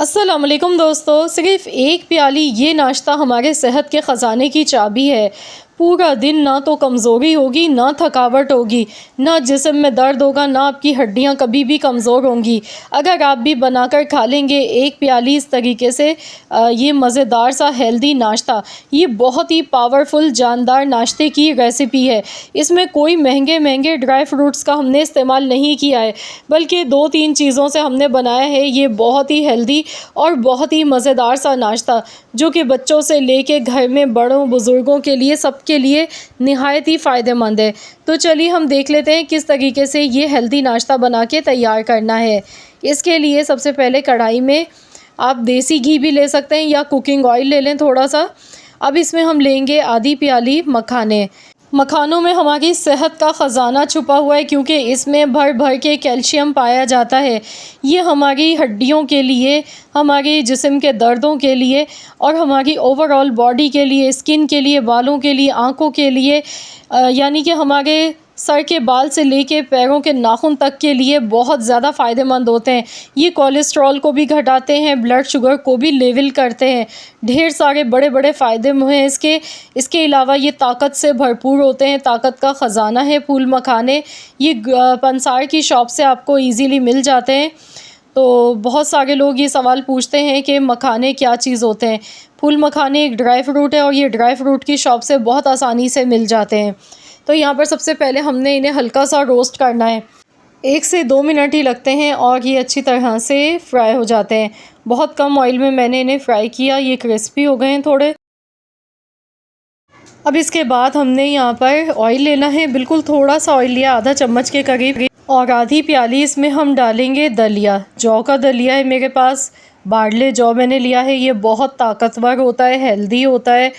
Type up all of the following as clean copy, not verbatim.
अस्सलाम वालेकुम दोस्तों, सिर्फ़ एक प्याली ये नाश्ता हमारे सेहत के ख़ज़ाने की चाबी है। पूरा दिन ना तो कमज़ोरी होगी, ना थकावट होगी, ना जिस्म में दर्द होगा, ना आपकी हड्डियाँ कभी भी कमज़ोर होंगी। अगर आप भी बनाकर खा लेंगे एक प्याली इस तरीके से ये मज़ेदार सा हेल्दी नाश्ता, ये बहुत ही पावरफुल जानदार नाश्ते की रेसिपी है। इसमें कोई महंगे-महंगे ड्राई फ्रूट्स का हमने इस्तेमाल नहीं किया है, बल्कि 2-3 चीज़ों से हमने बनाया है ये बहुत ही हेल्दी और बहुत ही मज़ेदार सा नाश्ता, जो कि बच्चों से लेके घर में बड़ों बुज़ुर्गों के लिए सबके लिए निहायत ही फ़ायदेमंद है। तो चलिए हम देख लेते हैं किस तरीके से ये हेल्दी नाश्ता बना के तैयार करना है। इसके लिए सबसे पहले कढ़ाई में आप देसी घी भी ले सकते हैं या कुकिंग ऑयल ले लें थोड़ा सा। अब इसमें हम लेंगे आधी प्याली मखाने। मखानों में हमारी सेहत का ख़ज़ाना छुपा हुआ है, क्योंकि इसमें भर भर के कैल्शियम पाया जाता है। ये हमारी हड्डियों के लिए, हमारे जिस्म के दर्दों के लिए और हमारी ओवरऑल बॉडी के लिए, स्किन के लिए, बालों के लिए, आँखों के लिए, यानी कि हमारे सर के बाल से लेके पैरों के नाखून तक के लिए बहुत ज़्यादा फ़ायदेमंद होते हैं। ये कोलेस्ट्रॉल को भी घटाते हैं, ब्लड शुगर को भी लेवल करते हैं। ढेर सारे बड़े-बड़े फ़ायदे हैं इसके। इसके अलावा ये ताकत से भरपूर होते हैं, ताकत का ख़ज़ाना है फूल मखाने। ये पंसार की शॉप से आपको ईज़िली मिल जाते हैं। तो बहुत सारे लोग ये सवाल पूछते हैं कि मखाने क्या चीज़ होते हैं। फूल मखाने एक ड्राई फ्रूट है और ये ड्राई फ्रूट की शॉप से बहुत आसानी से मिल जाते हैं। तो यहाँ पर सबसे पहले हमने इन्हें हल्का सा रोस्ट करना है। 1 से 2 मिनट ही लगते हैं और ये अच्छी तरह से फ्राई हो जाते हैं। बहुत कम ऑयल में मैंने इन्हें फ्राई किया, ये क्रिस्पी हो गए हैं थोड़े। अब इसके बाद हमने यहाँ पर ऑयल लेना है, बिल्कुल थोड़ा सा ऑयल लिया, आधा चम्मच के करीब, और आधी प्याली इसमें हम डालेंगे दलिया। जौ का दलिया है मेरे पास, बारले जौ मैंने लिया है। ये बहुत ताकतवर होता है, हेल्दी होता है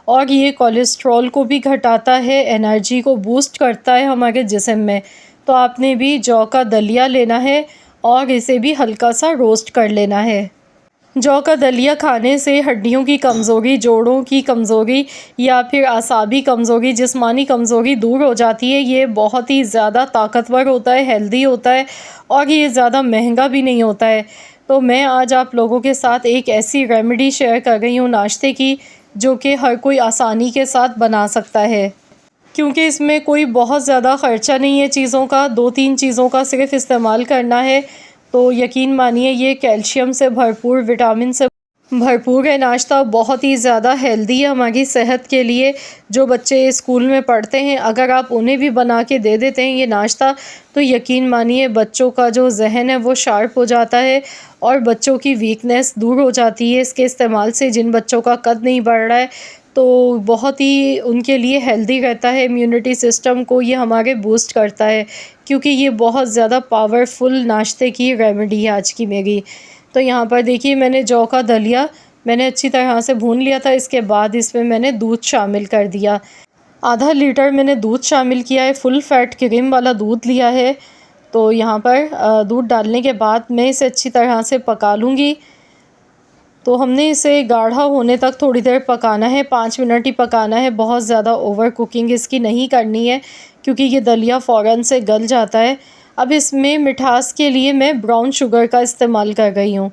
और ये कोलेस्ट्रॉल को भी घटाता है, एनर्जी को बूस्ट करता है हमारे जिस्म में। तो आपने भी जौ का दलिया लेना है और इसे भी हल्का सा रोस्ट कर लेना है। जौ का दलिया खाने से हड्डियों की कमज़ोरी, जोड़ों की कमज़ोरी या फिर आसाबी कमज़ोरी, जिस्मानी कमज़ोरी दूर हो जाती है। ये बहुत ही ज़्यादा ताकतवर होता है, हेल्दी होता है और ये ज़्यादा महंगा भी नहीं होता है। तो मैं आज आप लोगों के साथ एक ऐसी रेमेडी शेयर कर रही हूँ नाश्ते की, जो कि हर कोई आसानी के साथ बना सकता है, क्योंकि इसमें कोई बहुत ज़्यादा ख़र्चा नहीं है चीज़ों का। 2-3 चीज़ों का सिर्फ़ इस्तेमाल करना है। तो यकीन मानिए ये कैल्शियम से भरपूर, विटामिन से भरपूर है नाश्ता, बहुत ही ज़्यादा हेल्दी है हमारी सेहत के लिए। जो बच्चे स्कूल में पढ़ते हैं, अगर आप उन्हें भी बना के दे देते हैं ये नाश्ता, तो यकीन मानिए बच्चों का जो जहन है वो शार्प हो जाता है और बच्चों की वीकनेस दूर हो जाती है इसके इस्तेमाल से। जिन बच्चों का कद नहीं बढ़ रहा है, तो बहुत ही उनके लिए हेल्दी रहता है। इम्यूनिटी सिस्टम को ये हमारे बूस्ट करता है, क्योंकि ये बहुत ज़्यादा पावरफुल नाश्ते की रेमेडी है आज की मेरी। तो यहाँ पर देखिए मैंने जौ का दलिया मैंने अच्छी तरह से भून लिया था। इसके बाद इसमें मैंने दूध शामिल कर दिया। आधा लीटर मैंने दूध शामिल किया है, फुल फैट क्रीम वाला दूध लिया है। तो यहाँ पर दूध डालने के बाद मैं इसे अच्छी तरह से पका लूँगी। तो हमने इसे गाढ़ा होने तक थोड़ी देर पकाना है, 5 मिनट ही पकाना है। बहुत ज़्यादा ओवर कुकिंग इसकी नहीं करनी है, क्योंकि ये दलिया फ़ौरन से गल जाता है। अब इसमें मिठास के लिए मैं ब्राउन शुगर का इस्तेमाल कर रही हूँ।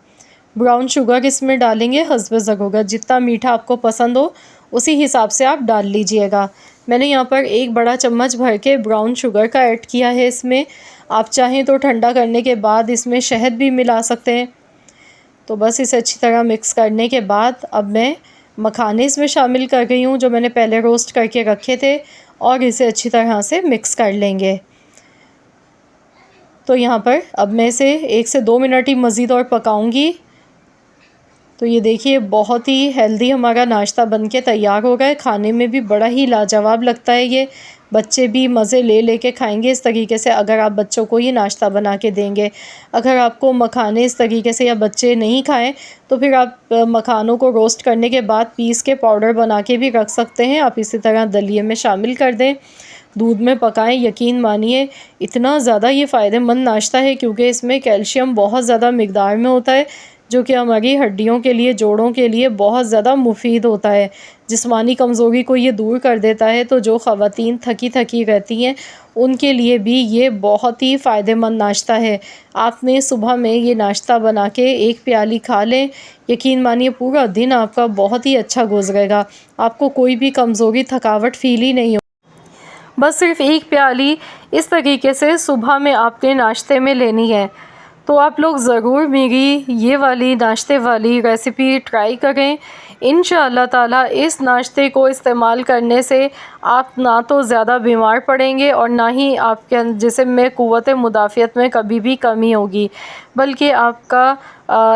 ब्राउन शुगर इसमें डालेंगे हस्ब ज़रूरत, जितना मीठा आपको पसंद हो उसी हिसाब से आप डाल लीजिएगा। मैंने यहाँ पर 1 बड़ा चम्मच भर के ब्राउन शुगर का ऐड किया है इसमें। आप चाहें तो ठंडा करने के बाद इसमें शहद भी मिला सकते हैं। तो बस इसे अच्छी तरह मिक्स करने के बाद अब मैं मखाने इसमें शामिल कर गई हूँ, जो मैंने पहले रोस्ट करके रखे थे, और इसे अच्छी तरह से मिक्स कर लेंगे। तो यहाँ पर अब मैं इसे 1 से 2 मिनट ही मज़ीद और पकाऊंगी। तो ये देखिए बहुत ही हेल्दी हमारा नाश्ता बनके तैयार हो गया है। खाने में भी बड़ा ही लाजवाब लगता है ये। बच्चे भी मज़े ले लेके खाएंगे इस तरीके से, अगर आप बच्चों को ये नाश्ता बना के देंगे। अगर आपको मखाने इस तरीके से या बच्चे नहीं खाएं, तो फिर आप मखानों को रोस्ट करने के बाद पीस के पाउडर बना के भी रख सकते हैं। आप इसी तरह दलिए में शामिल कर दें, दूध में पकाएं। यकीन मानिए इतना ज़्यादा ये फ़ायदेमंद नाश्ता है, क्योंकि इसमें कैल्शियम बहुत ज़्यादा मिकदार में होता है, जो कि हमारी हड्डियों के लिए, जोड़ों के लिए बहुत ज़्यादा मुफीद होता है। जिस्मानी कमज़ोरी को ये दूर कर देता है। तो जो ख़वातीन थकी रहती हैं उनके लिए भी ये बहुत ही फ़ायदेमंद नाश्ता है। आपने सुबह में ये नाश्ता बना के 1 प्याली खा लें, यकीन मानिए पूरा दिन आपका बहुत ही अच्छा गुज़रेगा। आपको कोई भी कमज़ोरी, थकावट फ़ील ही नहीं हो। बस सिर्फ़ 1 प्याली इस तरीके से सुबह में आपने नाश्ते में लेनी है। तो आप लोग ज़रूर मेरी ये वाली नाश्ते वाली रेसिपी ट्राई करें। इंशाअल्लाह ताला इस नाश्ते को इस्तेमाल करने से आप ना तो ज़्यादा बीमार पड़ेंगे और ना ही आपके जिस्म में क़ुव्वत मुदाफ़ियत में कभी भी कमी होगी, बल्कि आपका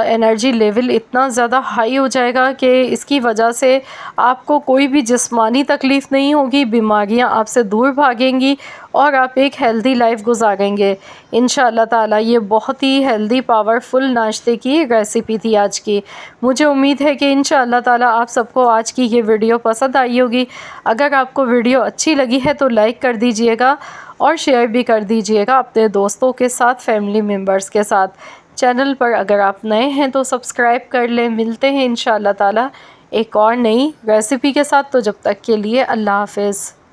एनर्जी लेवल इतना ज़्यादा हाई हो जाएगा कि इसकी वजह से आपको कोई भी जिस्मानी तकलीफ़ नहीं होगी, बीमारियां आपसे दूर भागेंगी और आप एक हेल्दी लाइफ गुजारेंगे इंशाअल्लाह ताला। ये बहुत ही हेल्दी पावरफुल नाश्ते की रेसिपी थी आज की। मुझे उम्मीद है कि इंशाअल्लाह ताला आप सबको आज की ये वीडियो पसंद आई होगी। अगर आपको वीडियो अच्छी लगी है तो लाइक कर दीजिएगा और शेयर भी कर दीजिएगा अपने दोस्तों के साथ, फैमिली मेम्बर्स के साथ। चैनल पर अगर आप नए हैं तो सब्सक्राइब कर लें। मिलते हैं इंशाअल्लाह ताला एक और नई रेसिपी के साथ। तो जब तक के लिए अल्लाह हाफ़िज़।